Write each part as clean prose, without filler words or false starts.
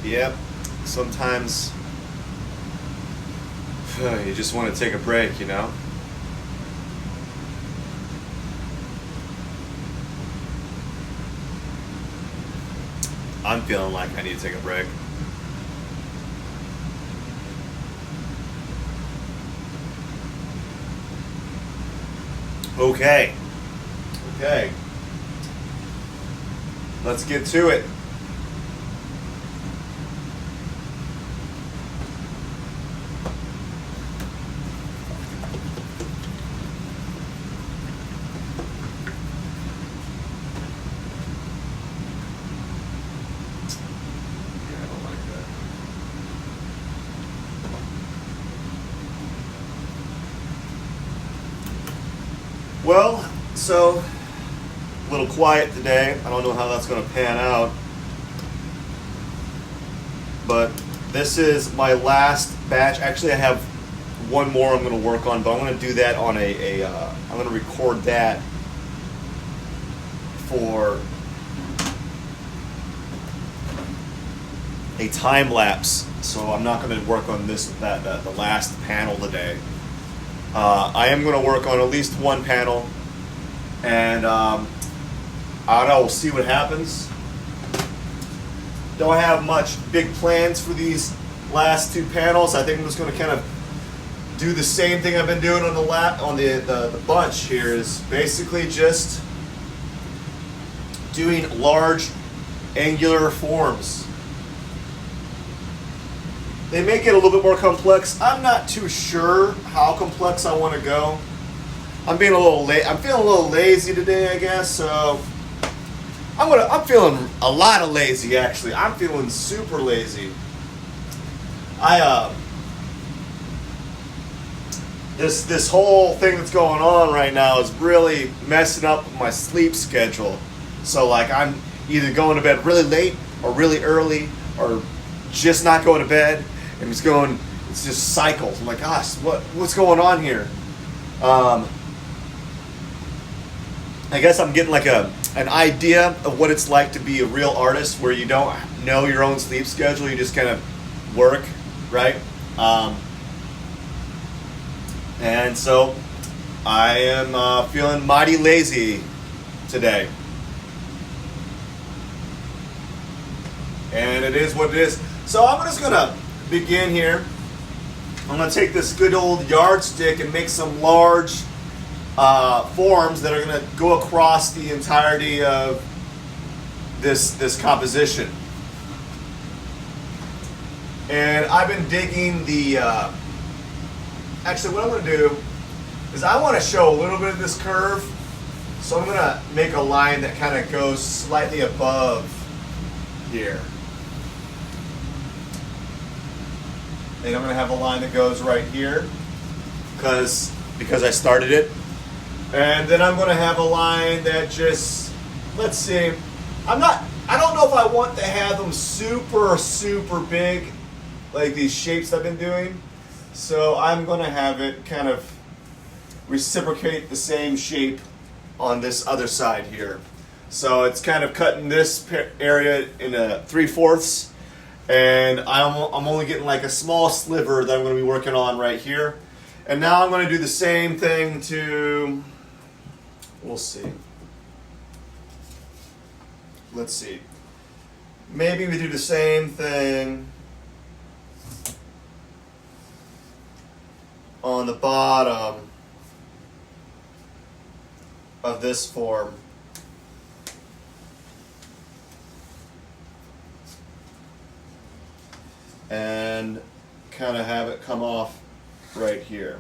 Yep. Sometimes you just want to take a break, you know? I'm feeling like I need to take a break. Okay. Okay. Let's get to it. Well, so a little quiet today. I don't know how that's going to pan out. But this is my last batch. Actually, I have one more I'm going to work on, but I'm going to do that on I'm going to record that for a time lapse. So I'm not going to work on the last panel today. I am going to work on at least one panel, and I don't know, we'll see what happens. Don't have much big plans for these last two panels. I think I'm just going to kind of do the same thing I've been doing on the bunch here, is basically just doing large angular forms. They make it a little bit more complex. I'm not too sure how complex I want to go. I'm feeling a little lazy today, I guess. So I'm feeling a lot of lazy, actually. I'm feeling super lazy. This whole thing that's going on right now is really messing up my sleep schedule. So like I'm either going to bed really late or really early, or just not going to bed. It's just cycles. I'm like, gosh, what's going on here? I guess I'm getting like an idea of what it's like to be a real artist, where you don't know your own sleep schedule. You just kind of work, right? And so I am feeling mighty lazy today. And it is what it is. So I'm just going to begin here. I'm going to take this good old yardstick and make some large forms that are going to go across the entirety of this composition. And I've been digging actually what I'm going to do is I want to show a little bit of this curve. So I'm going to make a line that kind of goes slightly above here. And I'm going to have a line that goes right here because I started it. And then I'm going to have a line that just, let's see, I don't know if I want to have them super, super big, like these shapes I've been doing. So I'm going to have it kind of reciprocate the same shape on this other side here. So it's kind of cutting this area into 3/4. And I'm only getting like a small sliver that I'm going to be working on right here. And now I'm going to do the same thing to, we'll see. Let's see. Maybe we do the same thing on the bottom of this form. And kind of have it come off right here.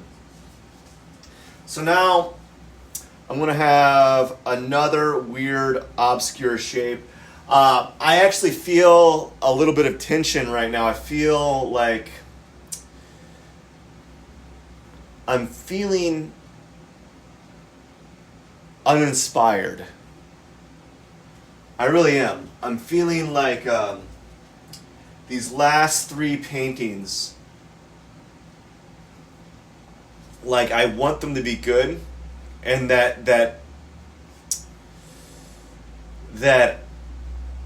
So now I'm going to have another weird obscure shape. I actually feel a little bit of tension right now. I feel like I'm feeling uninspired. I really am. I'm feeling like these last three paintings, like I want them to be good, and that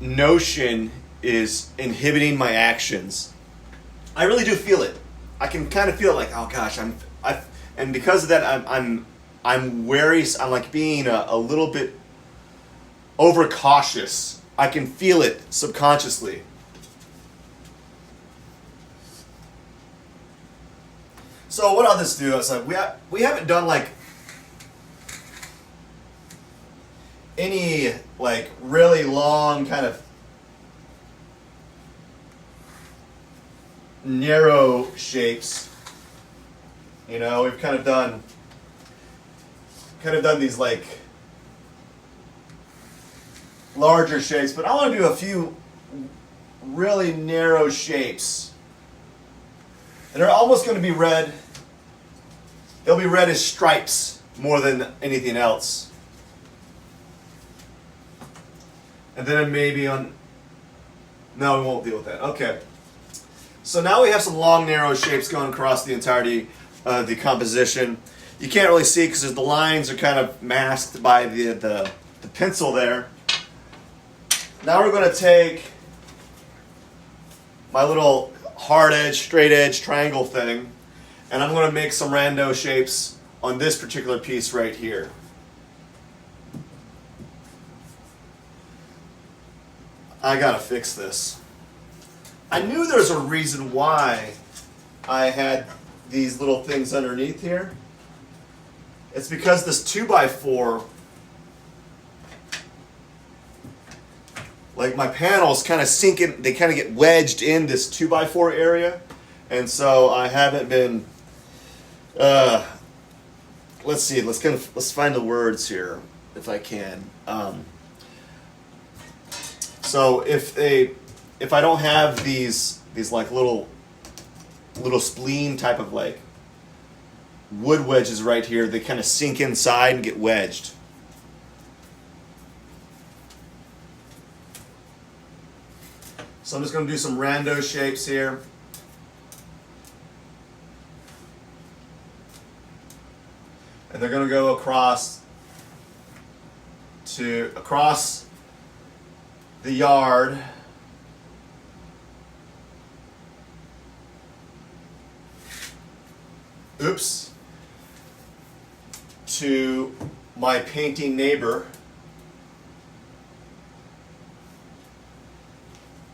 notion is inhibiting my actions. I really do feel it. I can kind of feel like, oh gosh, and because of that, I'm wary. I'm like being a little bit overcautious. I can feel it subconsciously. So what I'll just do is we haven't done like any like really long kind of narrow shapes. You know, we've kind of done these like larger shapes, but I want to do a few really narrow shapes. And they're almost going to be red. They'll be red as stripes more than anything else. And then maybe on... No, we won't deal with that. Okay. So now we have some long, narrow shapes going across the entirety of the composition. You can't really see because the lines are kind of masked by the pencil there. Now we're going to take my little hard edge, straight edge triangle thing, and I'm going to make some rando shapes on this particular piece right here. I gotta fix this. I knew there's a reason why I had these little things underneath here. It's because this 2x4, like my panels kind of sink in, they kind of get wedged in this 2x4 area. And so I haven't been, let's see, let's find the words here if I can. So if I don't have these like little spleen type of like wood wedges right here, they kind of sink inside and get wedged. So I'm just going to do some rando shapes here. And they're going to go across the yard. Oops. To my painting neighbor.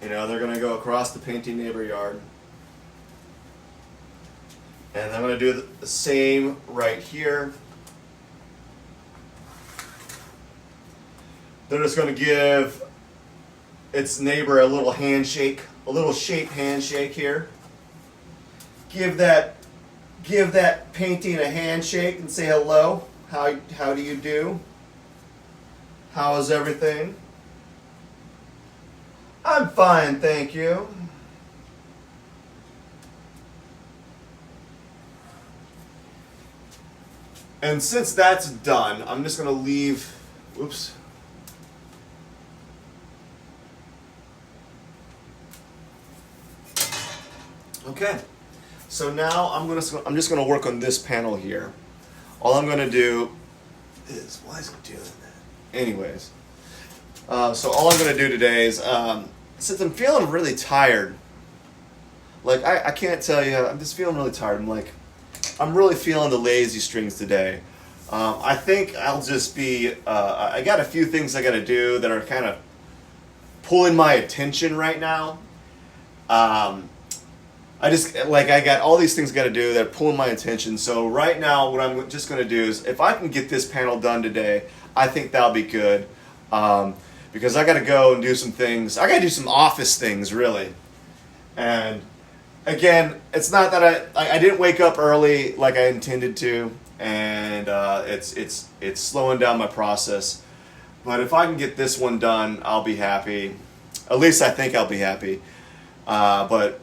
You know, they're going to go across the painting neighbor yard. And I'm going to do the same right here. They're just going to give its neighbor a little handshake, a little shape handshake here. Give that painting a handshake and say hello. How do you do? How is everything? I'm fine, thank you. And since that's done, I'm just going to leave, oops. Okay, so now I'm just going to work on this panel here. All I'm going to do is, why is it doing that? Anyways, so all I'm going to do today is, since I'm feeling really tired, like I can't tell you, I'm just feeling really tired. I'm really feeling the lazy strings today. I think I'll just be, I got a few things I got to do that are kind of pulling my attention right now. I got all these things I got to do that are pulling my attention. So right now, what I'm just going to do is, if I can get this panel done today, I think that'll be good. Because I got to go and do some things. I got to do some office things, really. And again, it's not that I didn't wake up early like I intended to, and it's slowing down my process. But if I can get this one done, I'll be happy. At least I think I'll be happy. But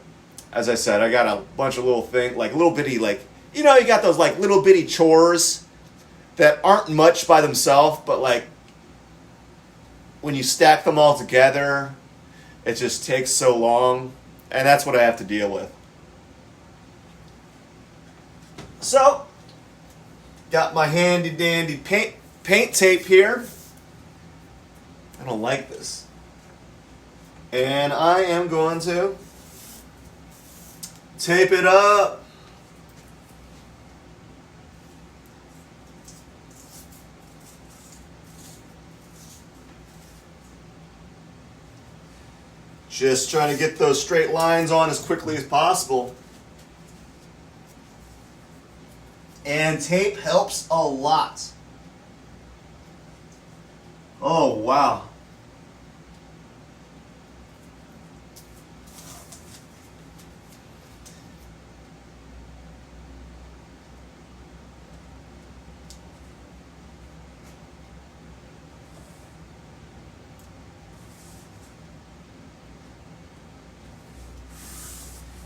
as I said, I got a bunch of little things, like little bitty, like, you know, you got those like little bitty chores that aren't much by themselves, but like when you stack them all together, it just takes so long, and that's what I have to deal with. So, got my handy dandy paint tape here. I don't like this. And I am going to tape it up. Just trying to get those straight lines on as quickly as possible. And tape helps a lot. Oh, wow.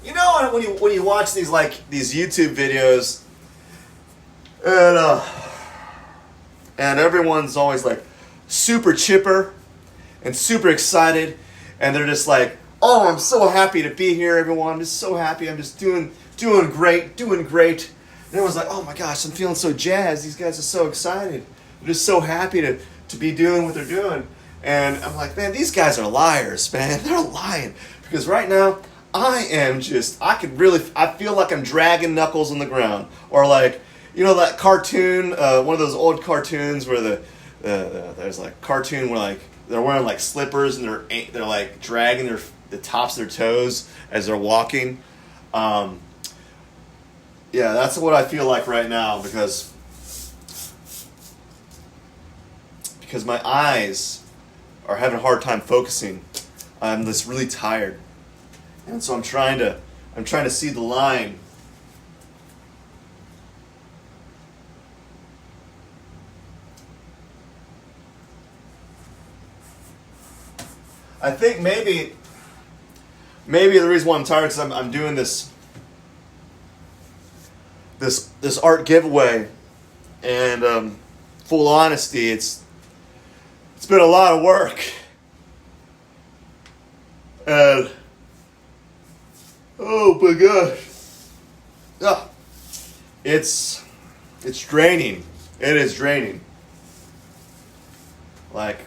You know, when you watch these YouTube videos, and everyone's always like super chipper and super excited, and they're just like, "Oh, I'm so happy to be here, everyone. I'm just so happy. I'm just doing great. And everyone's like, "Oh my gosh, I'm feeling so jazzed. These guys are so excited. They're just so happy to be doing what they're doing." And I'm like, man, these guys are liars, man. They're lying. Because right now, I feel like I'm dragging knuckles on the ground. Or like, you know that cartoon, one of those old cartoons where there's like cartoon where like they're wearing like slippers and they're like dragging the tops of their toes as they're walking. Yeah, that's what I feel like right now because my eyes are having a hard time focusing. I'm just really tired. And so I'm trying to see the line. I think maybe the reason why I'm tired is I'm doing this art giveaway, and full honesty, it's been a lot of work, and oh my gosh, it's draining. It is draining. Like,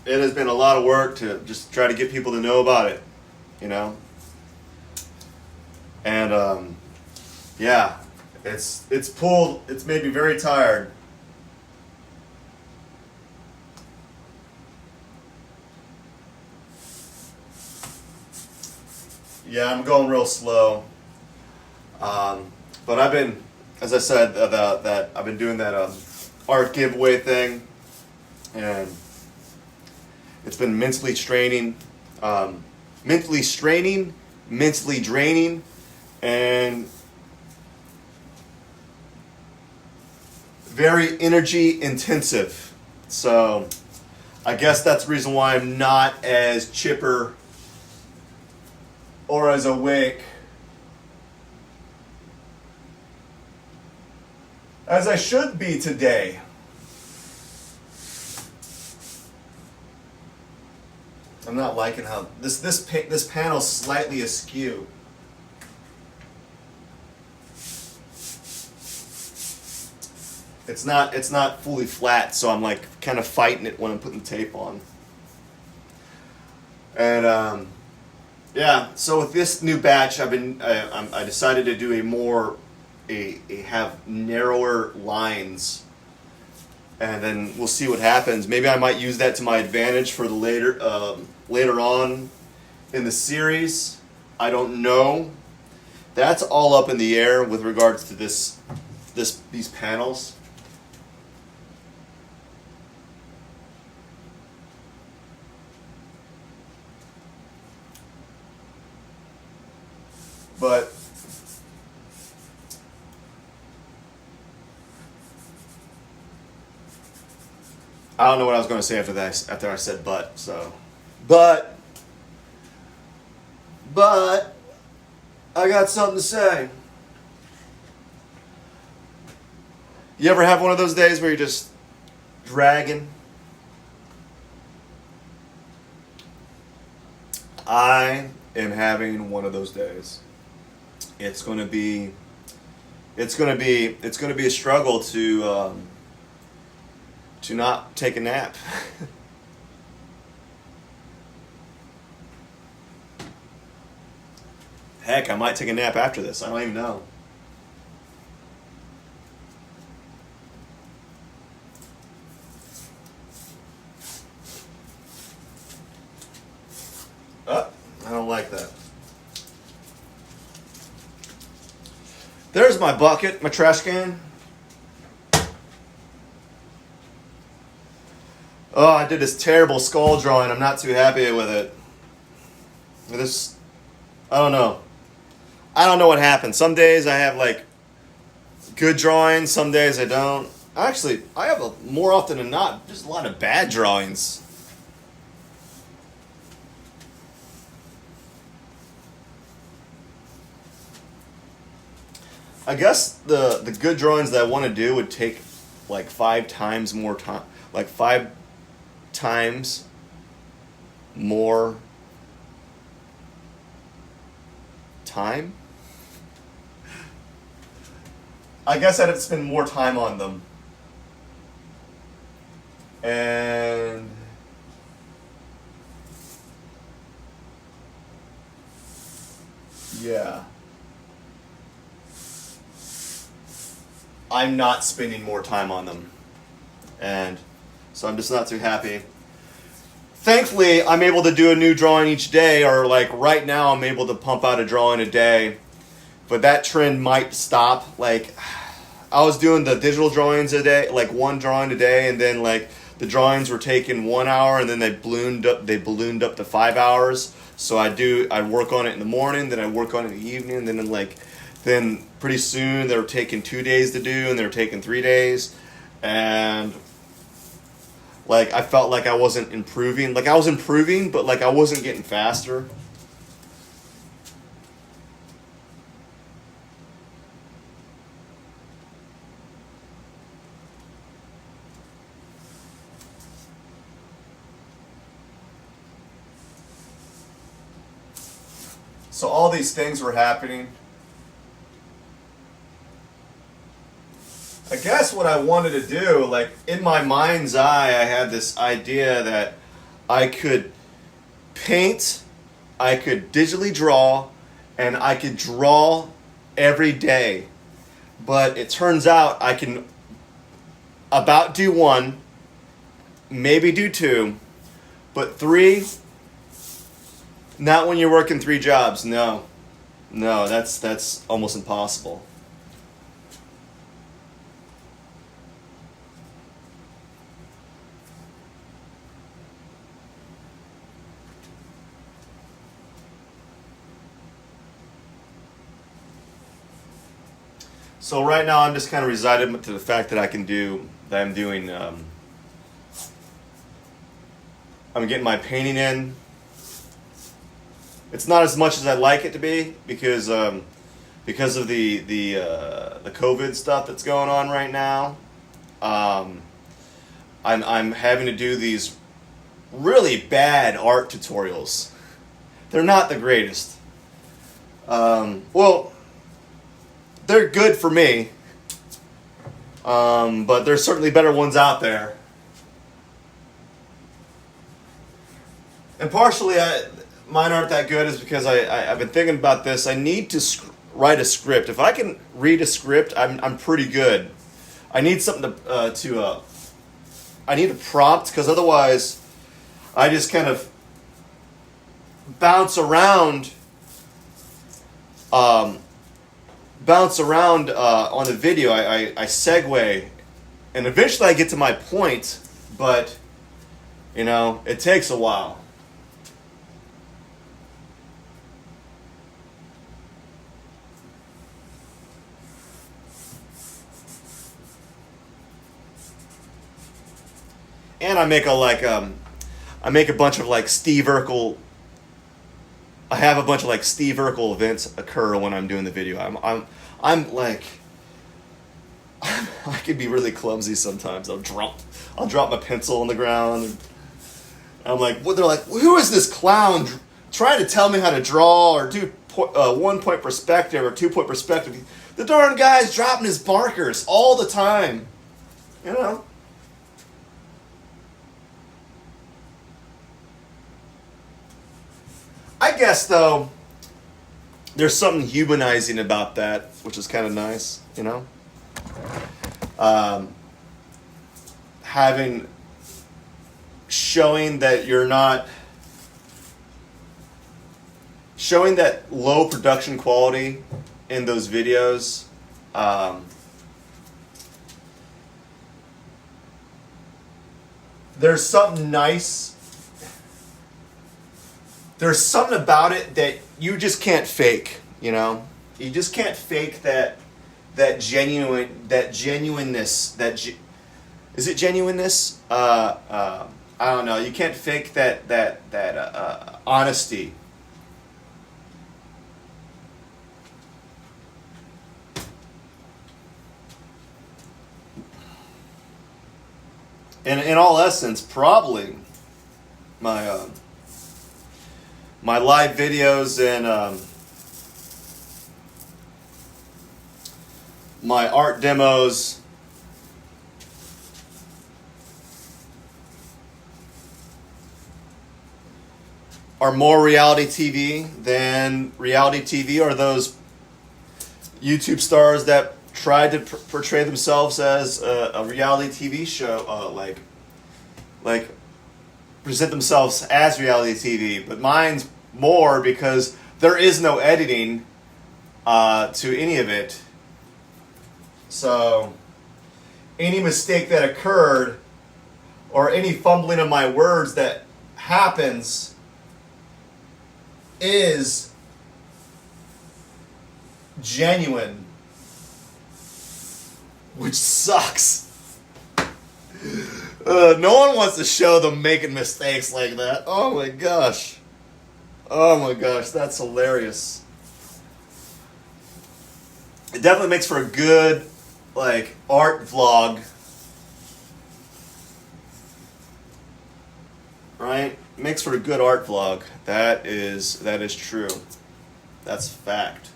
it has been a lot of work to just try to get people to know about it, you know? And, yeah, it's made me very tired. Yeah, I'm going real slow. But I've been, as I said, that I've been doing that art giveaway thing, and it's been mentally straining, mentally draining, and very energy intensive. So I guess that's the reason why I'm not as chipper or as awake as I should be today. I'm not liking how this panel's slightly askew. It's not fully flat, so I'm like kind of fighting it when I'm putting tape on. And yeah, so with this new batch, I decided to do have narrower lines, and then we'll see what happens. Maybe I might use that to my advantage for the later on in the series. I don't know. That's all up in the air with regards to these panels. But I don't know what I was going to say after that. After I said but, so, but I got something to say. You ever have one of those days where you're just dragging? I am having one of those days. It's going to be a struggle to not take a nap. Heck, I might take a nap after this. I don't even know. Oh, I don't like that. There's my bucket, my trash can. Oh, I did this terrible skull drawing. I'm not too happy with it. This, I don't know. I don't know what happened. Some days I have like good drawings. Some days I don't. Actually, I have more often than not just a lot of bad drawings. I guess the good drawings that I want to do would take like 5 times more time, like 5 times more time. I guess I'd have to spend more time on them. And yeah. I'm not spending more time on them. And so I'm just not too happy. Thankfully, I'm able to do a new drawing each day, or like right now I'm able to pump out a drawing a day. But that trend might stop. Like I was doing the digital drawings a day, like 1 drawing a day, and then like the drawings were taking 1 hour, and then they ballooned up to 5 hours. So I work on it in the morning, then I work on it in the evening, then pretty soon they were taking 2 days to do, and they were taking 3 days, and like I felt like I wasn't improving. Like I was improving, but like I wasn't getting faster. So all these things were happening. I guess what I wanted to do, like in my mind's eye, I had this idea that I could paint, I could digitally draw, and I could draw every day. But it turns out I can about do 1, maybe do 2, but 3, not when you're working 3 jobs. No, that's almost impossible. So right now I'm just kind of resigned to the fact that I'm getting my painting in. It's not as much as I'd like it to be because of the COVID stuff that's going on right now. I'm having to do these really bad art tutorials. They're not the greatest. Well, they're good for me, but there's certainly better ones out there. And partially, mine aren't that good is because I've been thinking about this. I need to write a script. If I can read a script, I'm pretty good. I need something I need a prompt, because otherwise I just kind of bounce around on the video. I segue, and eventually I get to my point, but it takes a while. And I make a bunch of like Steve Urkel. I have a bunch of like Steve Urkel events occur when I'm doing the video. I'm like, I could be really clumsy sometimes. I'll drop my pencil on the ground. And I'm like, well, they're like, who is this clown trying to tell me how to draw or do 1 point perspective or 2 point perspective? The darn guy's dropping his markers all the time, I guess, though, there's something humanizing about that, which is kind of nice, you know. Having showing that you're not showing that low production quality in those videos. There's something nice. There's something about it that you just can't fake, you know? You just can't fake that genuineness, is it genuineness? I don't know. You can't fake that honesty. And in all essence, probably my my live videos and my art demos are more reality TV than reality TV are those YouTube stars that tried to portray themselves as a reality TV show, like present themselves as reality TV. But mine's more because there is no editing to any of it. So any mistake that occurred or any fumbling of my words that happens is genuine, which sucks. No one wants to show them making mistakes like that. Oh my gosh. Oh my gosh, that's hilarious. It definitely makes for a good, like, art vlog. Right? Makes for a good art vlog. That is true. That's fact.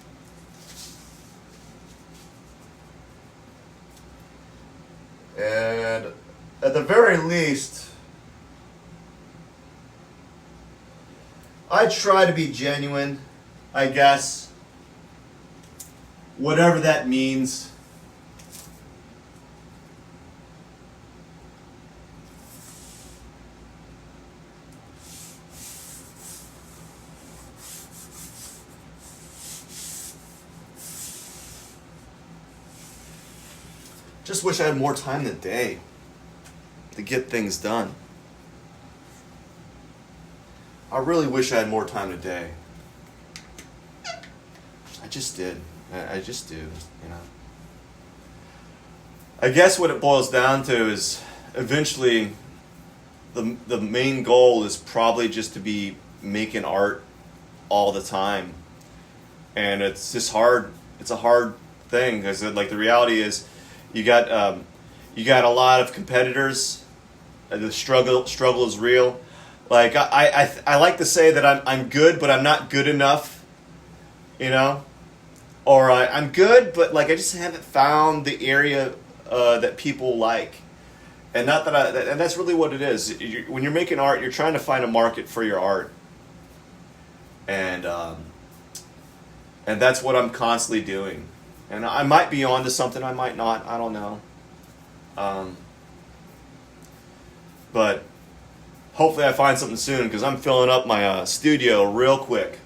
And at the very least, I try to be genuine, I guess. Whatever that means. Just wish I had more time in the day to get things done. I really wish I had more time today. I just did. I just do, you know. I guess what it boils down to is eventually the main goal is probably just to be making art all the time. And it's just hard. It's a hard thing because like the reality is you got a lot of competitors. The struggle is real. Like I like to say that I'm good, but I'm not good enough, you know, or I'm good, but like I just haven't found the area that people like, and not that and that's really what it is. When you're making art, you're trying to find a market for your art, and that's what I'm constantly doing. And I might be onto something, I might not, I don't know. But hopefully I find something soon because I'm filling up my studio real quick.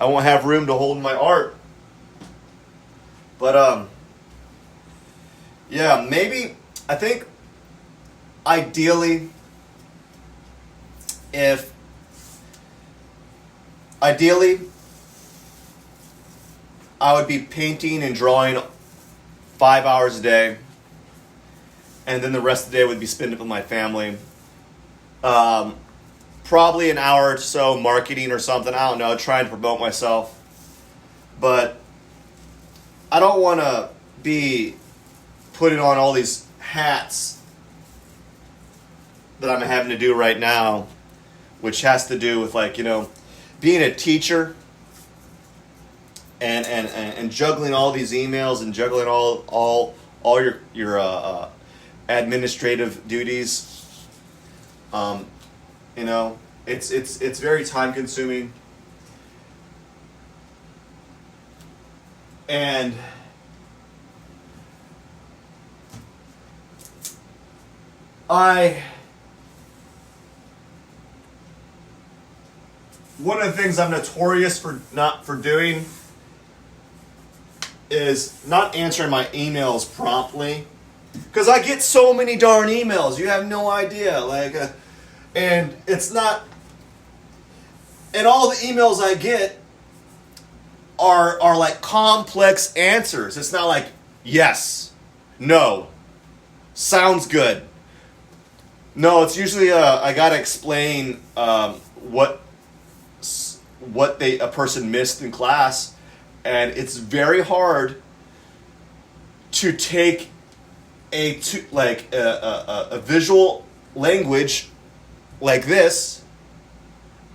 I won't have room to hold my art. But yeah, maybe, I think ideally I would be painting and drawing 5 hours a day, and then the rest of the day would be spent with my family. Probably an hour or so marketing or something, I don't know, trying to promote myself. But I don't want to be putting on all these hats that I'm having to do right now, which has to do with, like, you know, being a teacher and juggling all these emails and juggling all your administrative duties. You know, it's very time consuming, And one of the things I'm notorious for doing is not answering my emails promptly, because I get so many darn emails. You have no idea. And it's not. And all the emails I get are like complex answers. It's not like yes, no, sounds good. No, it's usually I gotta explain what a person missed in class, and it's very hard to take a visual language like this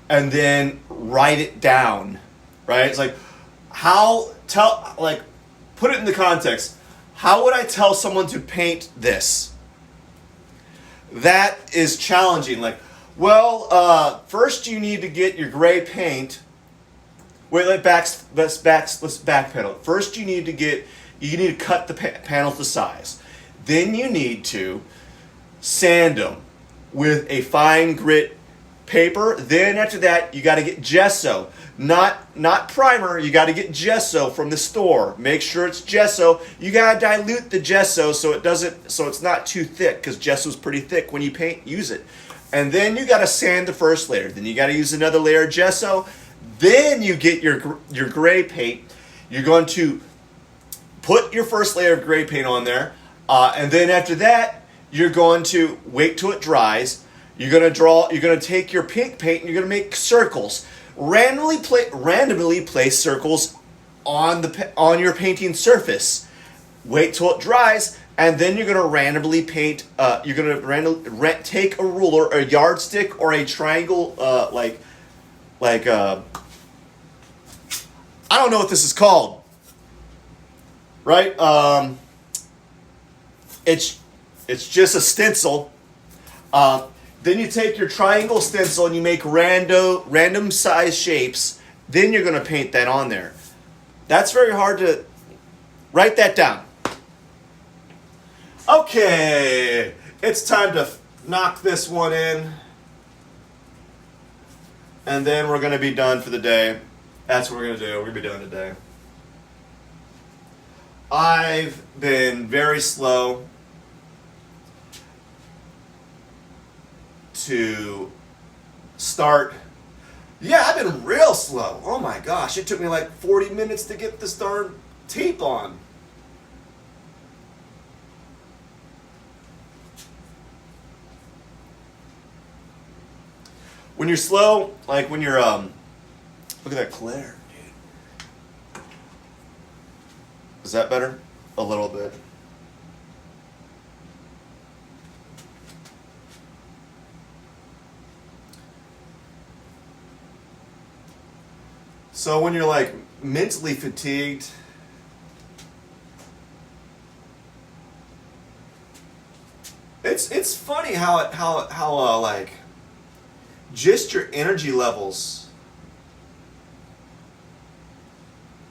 and then write it down, right? It's like put it in the context. How would I tell someone to paint this? That is challenging. First you need to get your gray paint. Wait, let's backpedal. First you need to cut the panels to size. Then you need to sand them with a fine grit paper. Then after that, you got to get gesso. Not primer, you got to get gesso from the store. Make sure it's gesso. You got to dilute the gesso so it's not too thick, because gesso is pretty thick when you use it. And then you got to sand the first layer. Then you got to use another layer of gesso. Then you get your gray paint. You're going to put your first layer of gray paint on there. And then after that, you're going to wait till it dries. You're going to take your pink paint and you're going to make circles. Randomly place circles on your painting surface. Wait till it dries, and then you're going to randomly paint. You're going to take a ruler, a yardstick, or a triangle, I don't know what this is called, right? It's just a stencil. Then you take your triangle stencil and you make random size shapes. Then you're going to paint that on there. That's very hard to write that down. Okay, it's time to knock this one in. And then we're going to be done for the day. That's what we're going to do. We're going to be done today. I've been very slow to start. Yeah, I've been real slow. Oh my gosh, it took me like 40 minutes to get this darn tape on. When you're slow, like when you're look at that glare, dude. Is that better? A little bit. So when you're like mentally fatigued, it's funny how like just your energy levels,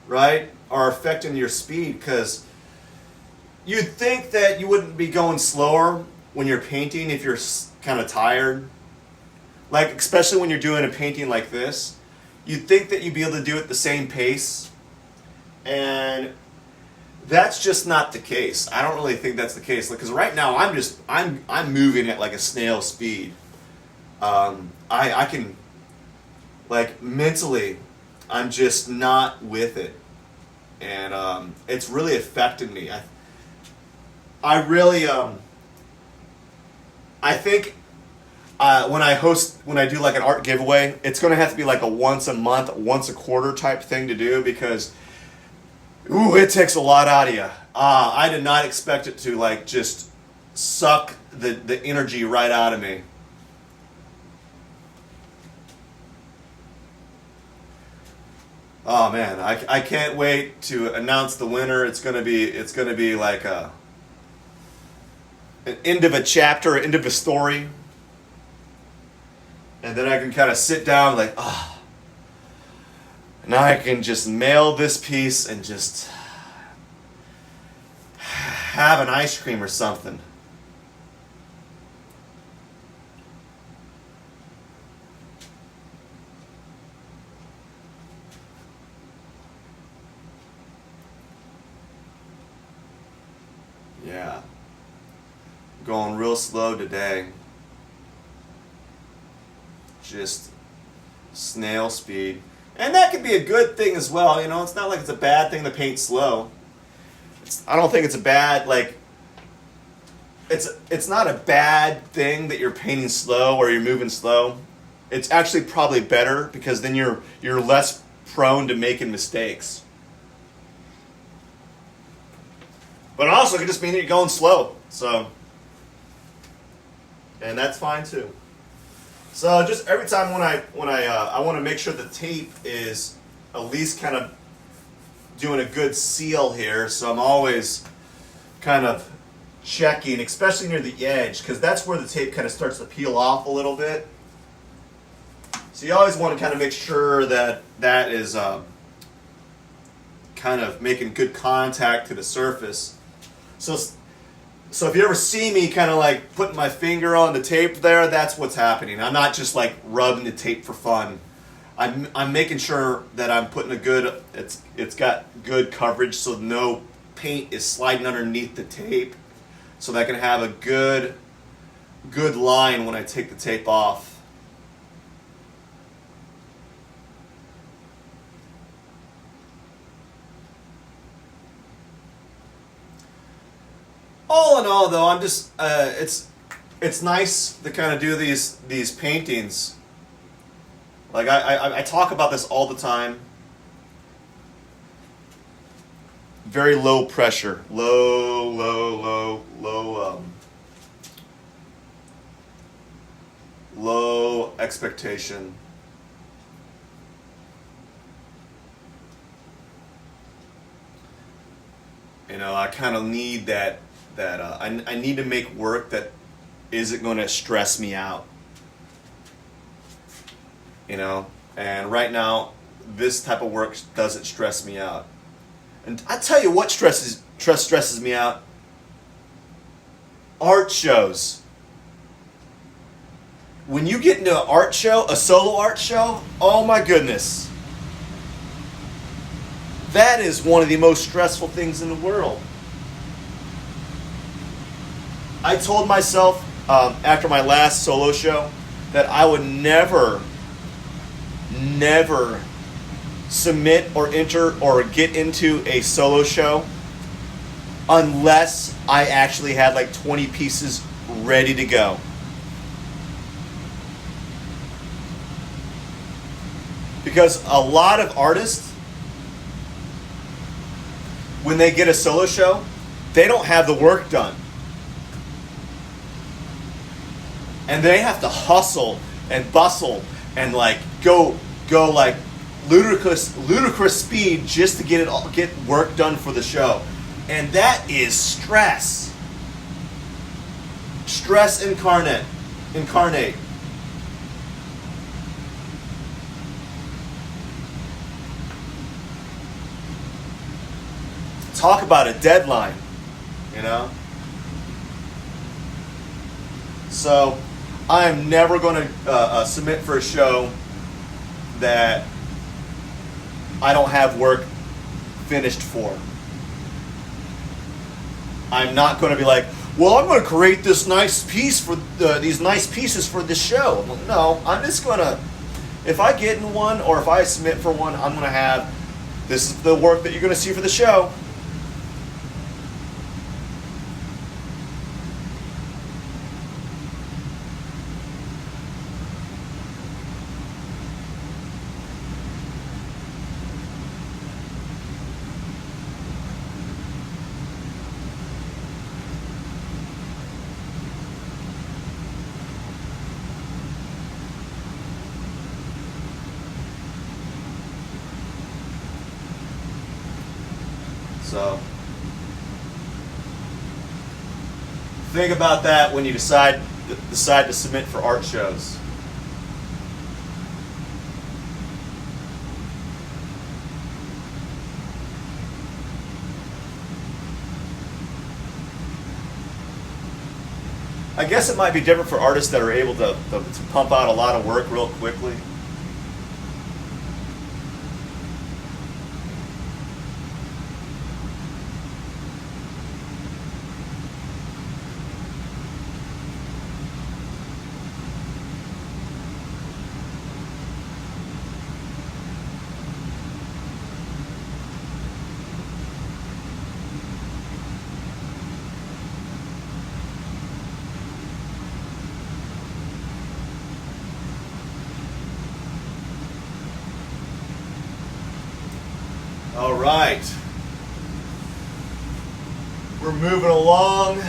right, are affecting your speed, because you'd think that you wouldn't be going slower when you're painting if you're kind of tired, like especially when you're doing a painting like this. You'd think that you'd be able to do it the same pace, and that's just not the case. I don't really think that's the case, because right now I'm moving at like a snail speed. I can, like, mentally, I'm just not with it, and it's really affected me. I really I think. When I do like an art giveaway, it's going to have to be like a once a month, once a quarter type thing to do, because, it takes a lot out of you. I did not expect it to like just suck the energy right out of me. Oh man, I can't wait to announce the winner. It's gonna be like an end of a chapter, end of a story. And then I can kind of sit down like, now I can just mail this piece and just have an ice cream or something. Yeah. Going real slow today. Just snail speed. And that could be a good thing as well, you know, it's not like it's a bad thing to paint slow. I don't think it's a bad, like, it's not a bad thing that you're painting slow or you're moving slow. It's actually probably better because then you're less prone to making mistakes. But also it could just mean that you're going slow. So, and that's fine too. So just every time when I want to make sure the tape is at least kind of doing a good seal here. So I'm always kind of checking, especially near the edge, because that's where the tape kind of starts to peel off a little bit. So you always want to kind of make sure that that is kind of making good contact to the surface. So if you ever see me kind of like putting my finger on the tape there, that's what's happening. I'm not just like rubbing the tape for fun. I'm making sure that I'm putting a good, it's got good coverage so no paint is sliding underneath the tape, so that I can have a good line when I take the tape off. All in all, though, I'm just it's nice to kind of do these paintings. Like I talk about this all the time. Very low pressure, low expectation. You know, I kind of need that I need to make work that isn't going to stress me out. You know, and right now, this type of work doesn't stress me out. And I tell you what stresses me out. Art shows. When you get into an art show, a solo art show, oh my goodness. That is one of the most stressful things in the world. I told myself after my last solo show that I would never submit or enter or get into a solo show unless I actually had like 20 pieces ready to go. Because a lot of artists, when they get a solo show, they don't have the work done. And they have to hustle and bustle and like go like ludicrous speed just to get work done for the show. And that is stress. Stress incarnate. Talk about a deadline, you know? So I'm never going to submit for a show that I don't have work finished for. I'm not going to be like, well, I'm going to create this nice piece for these nice pieces for this show. No, I'm just going to, if I get in one or if I submit for one, I'm going to have, this is the work that you're going to see for the show. So think about that when you decide to submit for art shows. I guess it might be different for artists that are able to pump out a lot of work real quickly. All right. We're moving along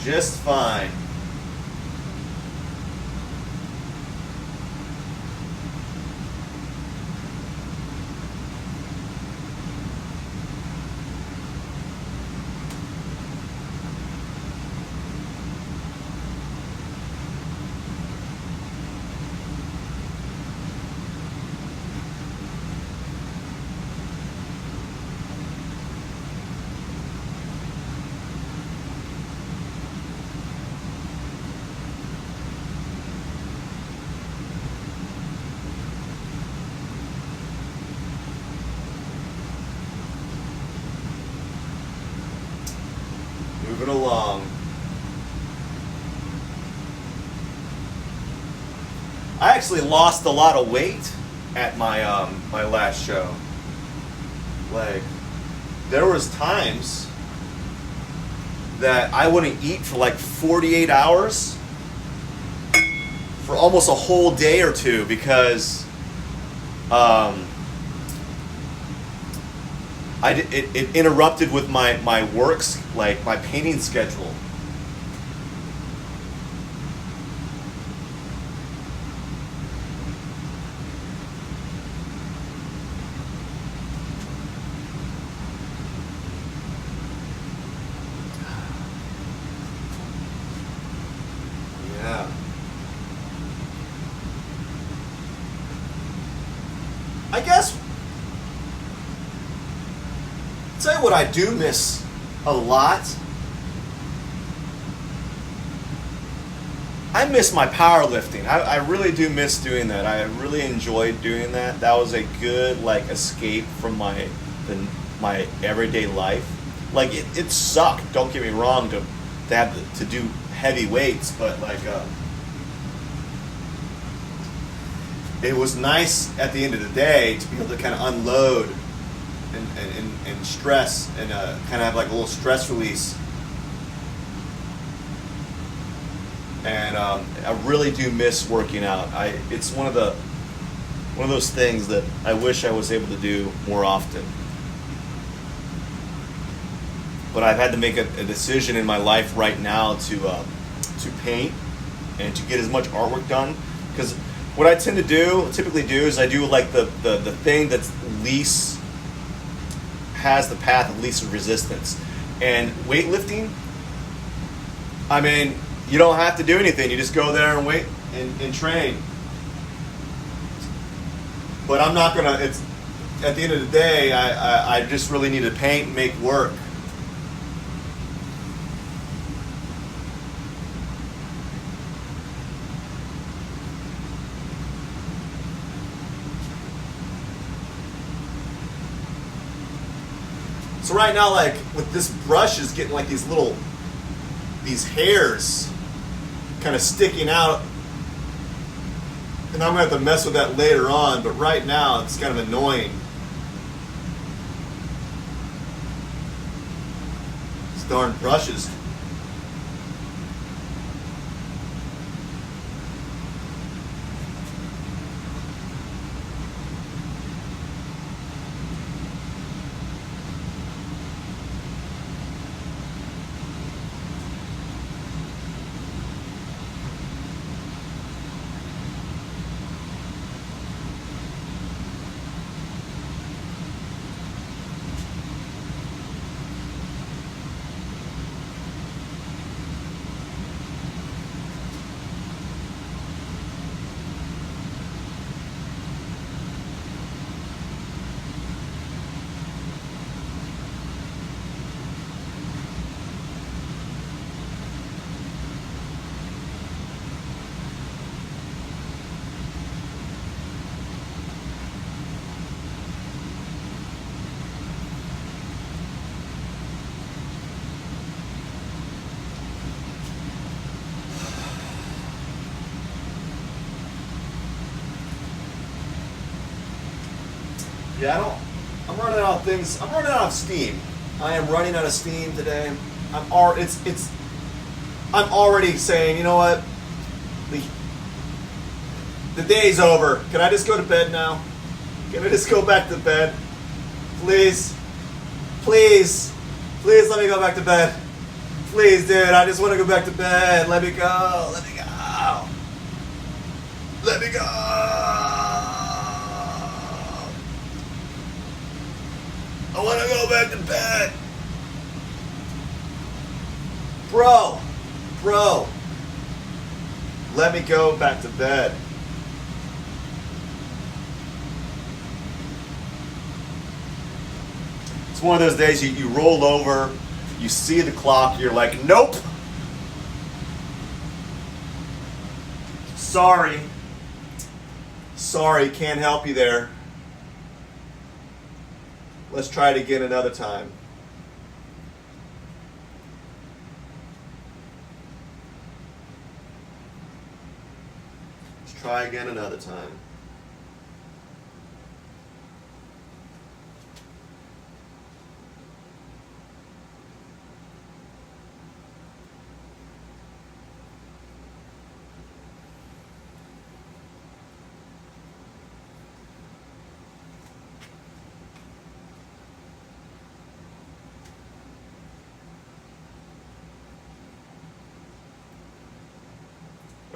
just fine. Moving along. I actually lost a lot of weight at my my last show. Like, there was times that I wouldn't eat for like 48 hours for almost a whole day or two because it interrupted with my works, like my painting schedule. Yeah. I guess, tell you what I do miss a lot. I miss my powerlifting. I really do miss doing that. I really enjoyed doing that. That was a good like escape from my everyday life. Like it sucked. Don't get me wrong to have to do heavy weights, but like it was nice at the end of the day to be able to kind of unload and stress and kind of have like a little stress release. And I really do miss working out. It's one of those things that I wish I was able to do more often. But I've had to make a decision in my life right now to paint and to get as much artwork done. Because what I typically do is I do like the thing that's least has the path of least resistance. And weightlifting, I mean, you don't have to do anything. You just go there and wait and train. But I'm not gonna. It's at the end of the day, I just really need to paint and make work. So right now, like with this brush, is getting like these hairs kind of sticking out, and I'm gonna have to mess with that later on. But right now, it's kind of annoying. These darn brushes. Yeah, I'm running out of things. I'm running out of steam. I am running out of steam today. I'm already saying, you know what? The day's over. Can I just go to bed now? Can I just go back to bed? Please. Please. Please let me go back to bed. Please, dude. I just want to go back to bed. Let me go. Let me go. Let me go. I want to go back to bed. Bro. Let me go back to bed. It's one of those days you roll over, you see the clock, you're like, nope. Sorry, can't help you there. Let's try it again another time. Let's try again another time.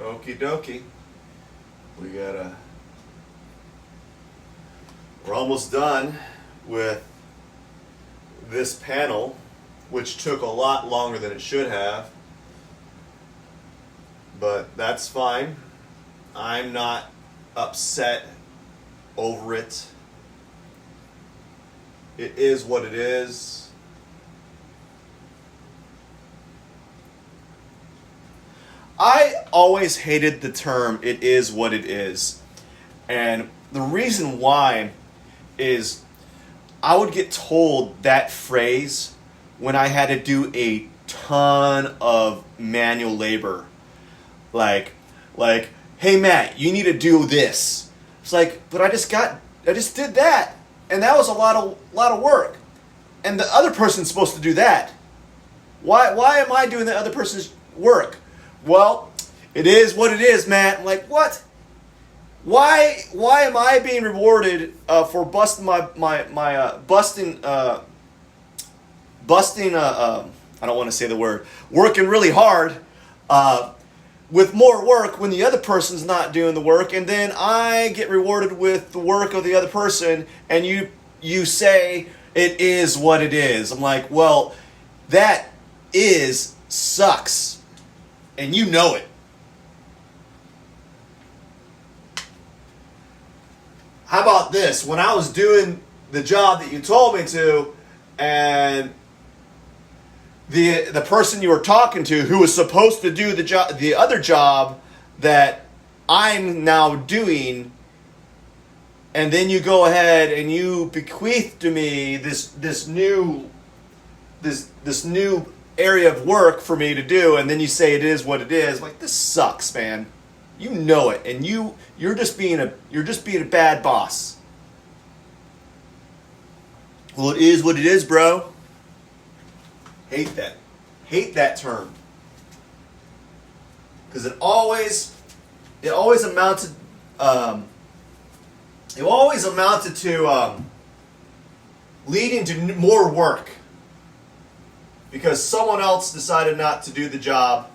Okie dokie. We're almost done with this panel, which took a lot longer than it should have. But that's fine. I'm not upset over it. It is what it is. I always hated the term, it is what it is. And the reason why is I would get told that phrase when I had to do a ton of manual labor. Like, hey Matt, you need to do this. It's like, but I just did that. And that was a lot of work. And the other person's supposed to do that. Why am I doing the other person's work? Well, it is what it is, Matt. I'm like, what? Why am I being rewarded for busting busting I don't want to say the word, working really hard with more work when the other person's not doing the work, and then I get rewarded with the work of the other person, and you say it is what it is. I'm like, well, that sucks. And you know it. How about this? When I was doing the job that you told me to, and the person you were talking to who was supposed to do the other job that I'm now doing, and then you go ahead and you bequeath to me this new area of work for me to do, and then you say it is what it is. Like, this sucks, man. You know it, and you're just being a bad boss. Well, it is what it is, bro. Hate that term, because it always amounted to leading to more work. Because someone else decided not to do the job,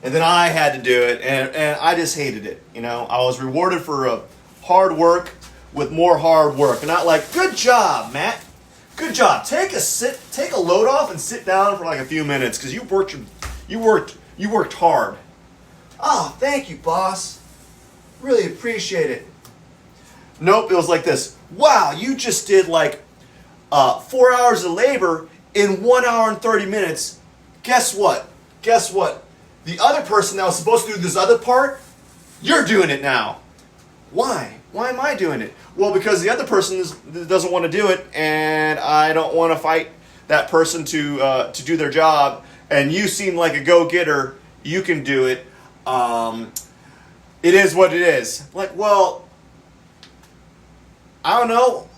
and then I had to do it, and I just hated it. You know, I was rewarded for hard work with more hard work, and not like, good job, Matt, good job. Take a load off and sit down for like a few minutes because you worked hard. Oh, thank you, boss. Really appreciate it. Nope, it was like this. Wow, you just did like 4 hours of labor in 1 hour and 30 minutes. Guess what? The other person that was supposed to do this other part, you're doing it now. Why? Why am I doing it? Well, because the other person doesn't want to do it, and I don't want to fight that person to do their job. And you seem like a go-getter. You can do it. It is what it is. Like, well, I don't know,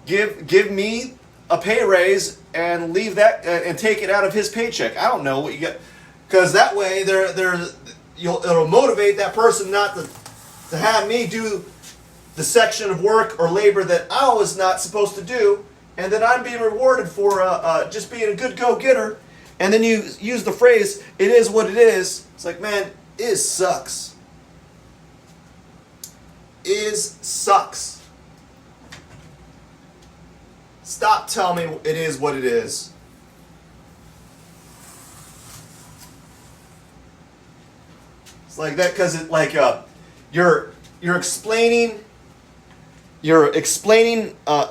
give me a pay raise and leave that and take it out of his paycheck. I don't know what you get, because that way it'll motivate that person not to have me do the section of work or labor that I was not supposed to do, and then I'm being rewarded for just being a good go-getter. And then you use the phrase, "It is what it is." It's like, man, is sucks. Is sucks. Stop telling me it is what it is. It's like that because it like you're explaining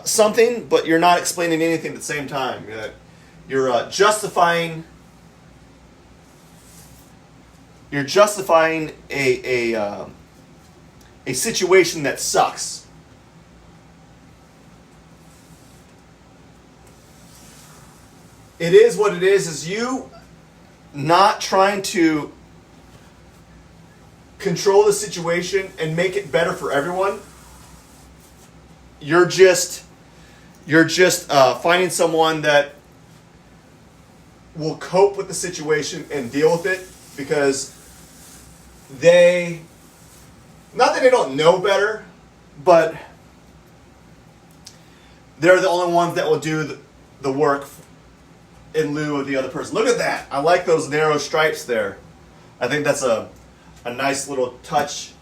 something, but you're not explaining anything at the same time. You're justifying a situation that sucks. It is what it is you not trying to control the situation and make it better for everyone. You're just finding someone that will cope with the situation and deal with it because not that they don't know better, but they're the only ones that will do the work in lieu of the other person. Look at that. I like those narrow stripes there. I think that's a nice little touch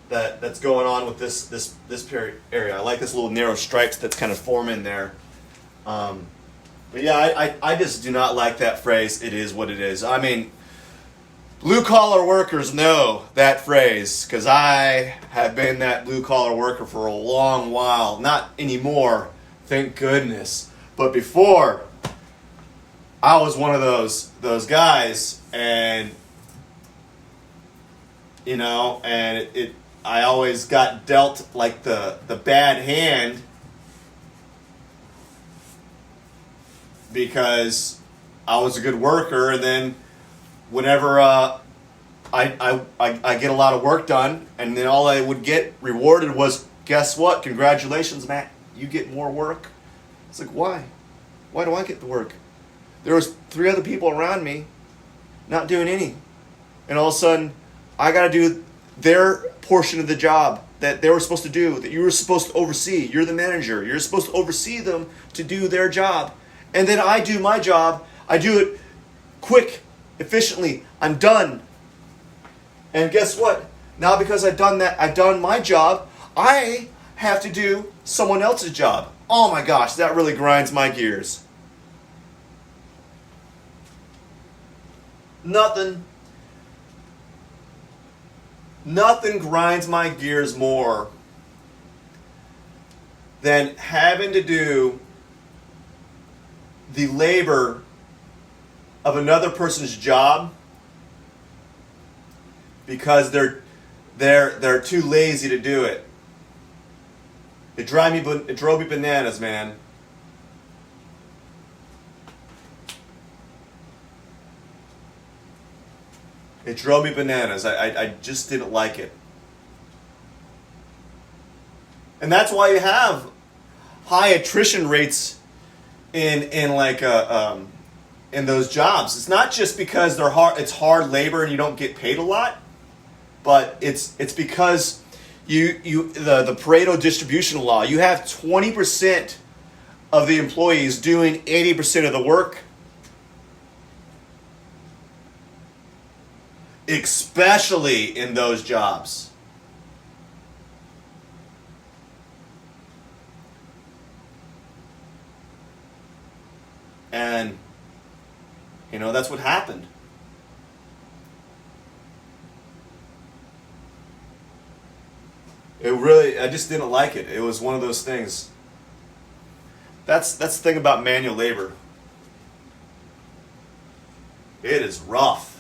that's going on with this area. I like this little narrow stripes that's kind of forming there. But yeah, I just do not like that phrase, "It is what it is." I mean, blue-collar workers know that phrase because I have been that blue-collar worker for a long while. Not anymore, thank goodness. But before, I was one of those guys, and I always got dealt like the bad hand because I was a good worker, and then whenever I get a lot of work done, and then all I would get rewarded was, guess what? Congratulations, Matt. You get more work. It's like, why? Why do I get the work? There was 3 other people around me not doing any. And all of a sudden, I got to do their portion of the job that they were supposed to do, that you were supposed to oversee. You're the manager. You're supposed to oversee them to do their job. And then I do my job. I do it quick, efficiently. I'm done. And guess what? Now because I've done my job, I have to do someone else's job. Oh my gosh, that really grinds my gears. Nothing grinds my gears more than having to do the labor of another person's job because they're too lazy to do it. It drove me bananas, man. It drove me bananas. I just didn't like it. And that's why you have high attrition rates in those jobs. It's not just because it's hard labor and you don't get paid a lot, but it's because the Pareto distribution law, you have 20% of the employees doing 80% of the work. Especially in those jobs. And, that's what happened. I just didn't like it. It was one of those things. That's the thing about manual labor. It is rough.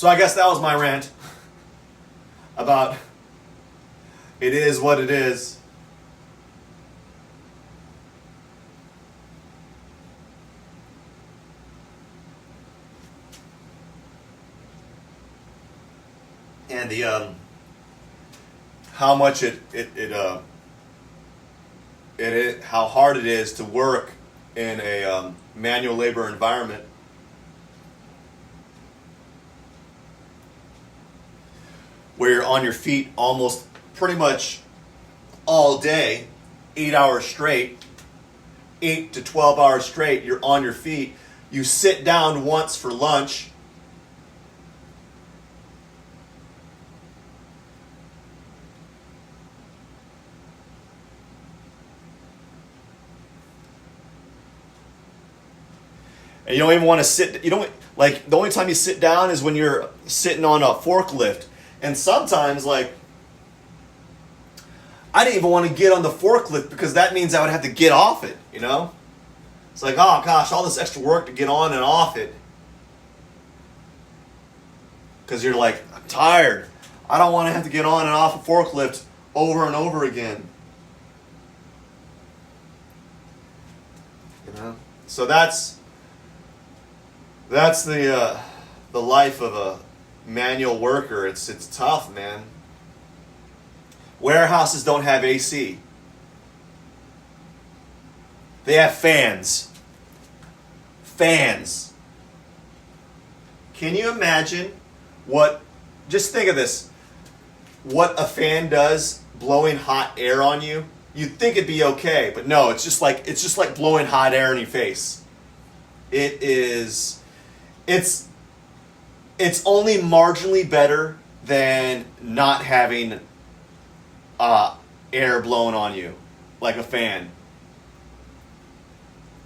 So I guess that was my rant about it is what it is. And the how much how hard it is to work in a manual labor environment. Where you're on your feet almost pretty much all day, 8 hours straight, 8 to 12 hours straight, you're on your feet. You sit down once for lunch. And you don't even want to sit, you don't, like, the only time you sit down is when you're sitting on a forklift. And sometimes, like, I didn't even want to get on the forklift because that means I would have to get off it, you know? It's like, oh gosh, all this extra work to get on and off it. Because you're like, I'm tired. I don't want to have to get on and off a forklift over and over again. You know? So that's the life of a manual worker. It's tough, man. Warehouses don't have AC. They have fans. Fans. Can you imagine just think of this, what a fan does blowing hot air on you? You'd think it'd be okay, but no, it's just like blowing hot air in your face. It's only marginally better than not having air blown on you, like a fan.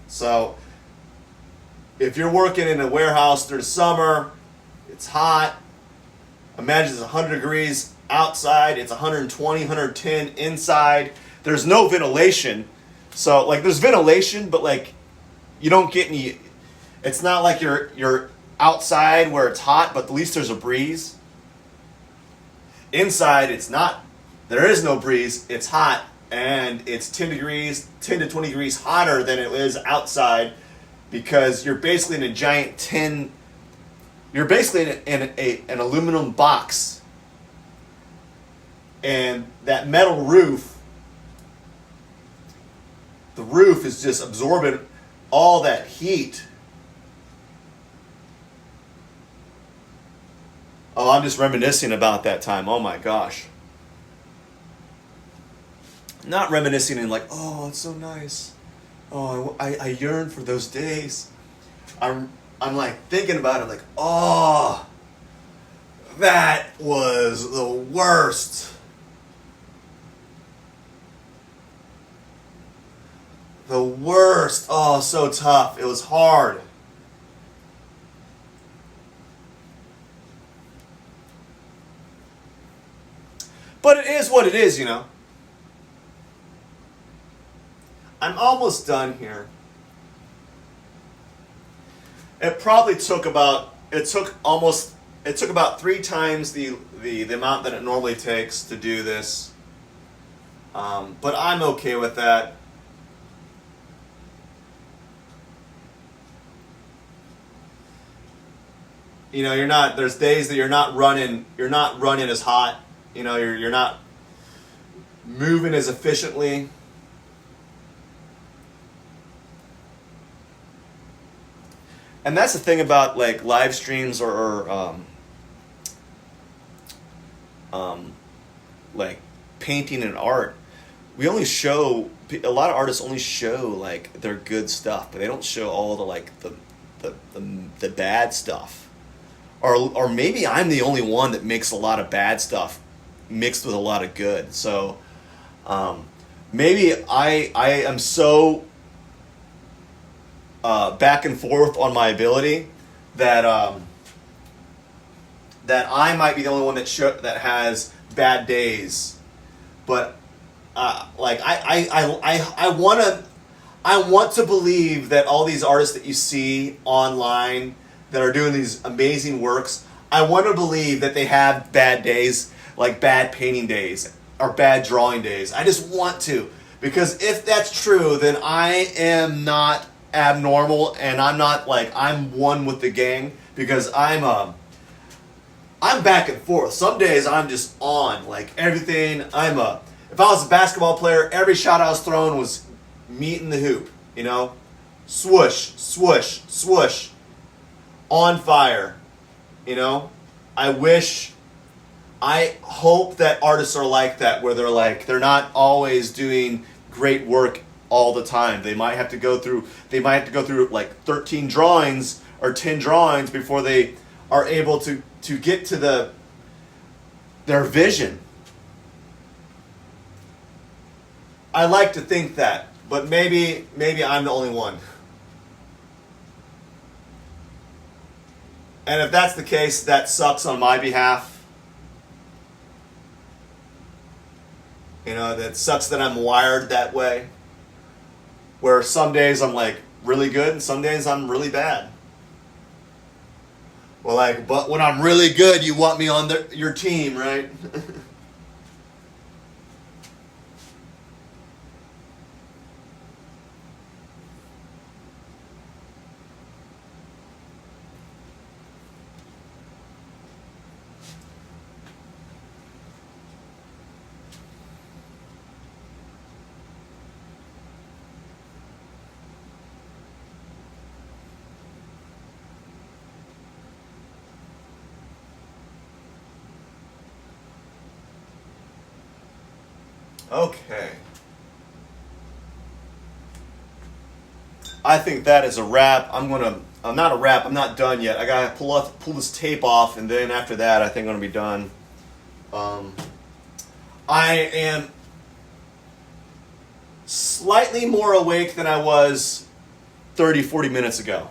So, if you're working in a warehouse during the summer, it's hot. Imagine it's 100 degrees outside, it's 120, 110 inside. There's no ventilation. So, like, there's ventilation, but, like, you don't get any. It's not like you're outside where it's hot, but at least there's a breeze. Inside, it's not. There is no breeze. It's hot, and it's 10 to 20 degrees hotter than it is outside, because you're basically in a giant tin. You're basically in an aluminum box, and that metal roof. The roof is just absorbing all that heat. Oh, I'm just reminiscing about that time. Oh my gosh. Not reminiscing in like, oh, it's so nice. Oh, I yearn for those days. I'm like thinking about it like, oh, that was the worst. The worst. Oh, so tough. It was hard. But it is what it is, you know. I'm almost done here. It probably took about 3 times the amount that it normally takes to do this. But I'm okay with that. You know, there's days that you're not running as hot. You know, you're not moving as efficiently. And that's the thing about like live streams or like painting and art. A lot of artists only show like their good stuff, but they don't show all the like the bad stuff. Or maybe I'm the only one that makes a lot of bad stuff mixed with a lot of good. So maybe I am so back and forth on my ability that I might be the only one that has bad days. But like I want to believe that all these artists that you see online that are doing these amazing works, I want to believe that they have bad days, like bad painting days or bad drawing days. I just want to. Because if that's true, then I am not abnormal, and I'm not like, I'm one with the gang, because I'm back and forth. Some days I'm just on, like everything. If I was a basketball player, every shot I was throwing was meeting the hoop, you know? Swoosh, swoosh, swoosh. On fire, you know? I hope that artists are like that, where they're not always doing great work all the time. They might have to go through like 13 drawings or 10 drawings before they are able to get to their vision. I like to think that, but maybe I'm the only one. And if that's the case, that sucks on my behalf. You know, that sucks that I'm wired that way. Where some days I'm like really good and some days I'm really bad. Well, like, but when I'm really good, you want me on your team, right? Okay. I think that is a wrap. I'm not a wrap. I'm not done yet. I gotta pull this tape off, and then after that, I think I'm gonna be done. I am slightly more awake than I was 30, 40 minutes ago.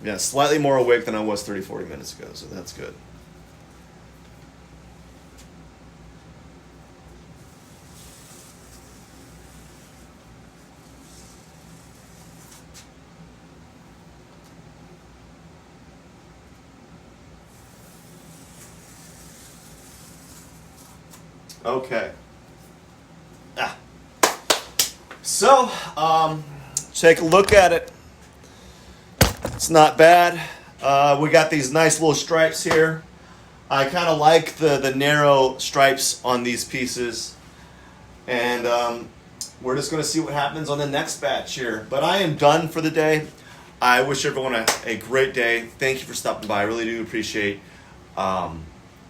Yeah, slightly more awake than I was 30, 40 minutes ago, so that's good. Okay. So, take a look at it. It's not bad. We got these nice little stripes here. I kind of like the narrow stripes on these pieces. And we're just going to see what happens on the next batch here. But I am done for the day. I wish everyone a great day. Thank you for stopping by. I really do appreciate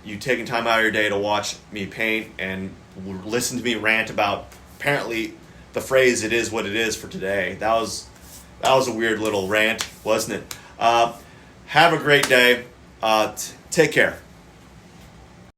you taking time out of your day to watch me paint and listen to me rant about apparently the phrase "it is what it is" for today. That was a weird little rant, wasn't it? Have a great day. Take care.